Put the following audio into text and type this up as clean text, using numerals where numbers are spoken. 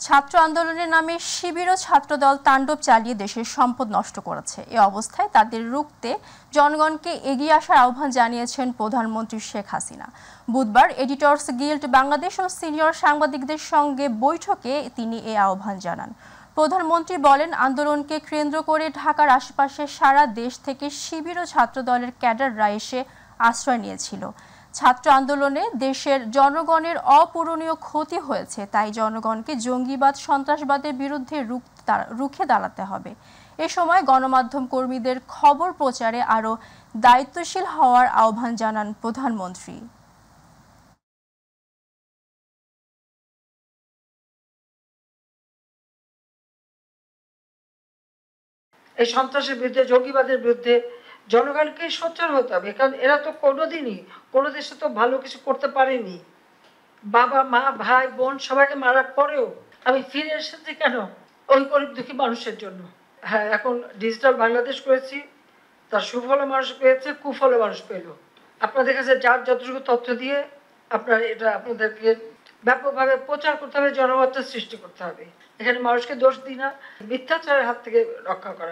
ছাত্র আন্দোলনের নামে শিবির ও ছাত্রদল তাণ্ডব চালিয়ে দেশের সম্পদ নষ্ট করেছে। এ অবস্থায় তাদের রুখতে জনগণকে এগিয়ে আসার আহ্বান জানিয়েছেন প্রধানমন্ত্রী শেখ হাসিনা। বুধবার এডিটর্স গিল্ড বাংলাদেশ ও সিনিয়র সাংবাদিকদের সঙ্গে বৈঠকে তিনি এ আহ্বান জানান। প্রধানমন্ত্রী বলেন, আন্দোলনকে কেন্দ্র করে ঢাকার আশপাশে সারা দেশ থেকে শিবির ও ছাত্রদলের ক্যাডাররা এসে আশ্রয় নিয়েছিল। ছাত্র আন্দোলনে দেশের জনগণের অপূরণীয় ক্ষতি হয়েছে, তাই জনগণকে জঙ্গিবাদ সন্ত্রাসবাদের বিরুদ্ধে রুখে দাঁড়াতে হবে। এ সময় গণমাধ্যম কর্মীদের খবর প্রচারে আরও দায়িত্বশীল হওয়ার আহ্বান জানান প্রধানমন্ত্রী। এই সন্ত্রাসের বিরুদ্ধে, জঙ্গিবাদের বিরুদ্ধে জনগণকে সোচ্চার হতে হবে, কারণ এরা তো কোনোদিনই কোনো দেশে তো ভালো কিছু করতে পারেনি। বাবা মা ভাই বোন সবাইকে মারার পরেও আমি ফিরে এসেছি কেন? ওই গরিব দুঃখী মানুষের জন্য। হ্যাঁ, এখন ডিজিটাল বাংলাদেশ করেছি, তার সুফলে মানুষ পেয়েছে, কুফলে মানুষ পেল। আপনাদের কাছে যার যতটুকু তথ্য দিয়ে এটা আপনাদেরকে ব্যাপকভাবে প্রচার করতে হবে, জনমতের সৃষ্টি করতে হবে। এখানে মানুষকে দোষ দিই না, মিথ্যাচারের হাত থেকে রক্ষা করা।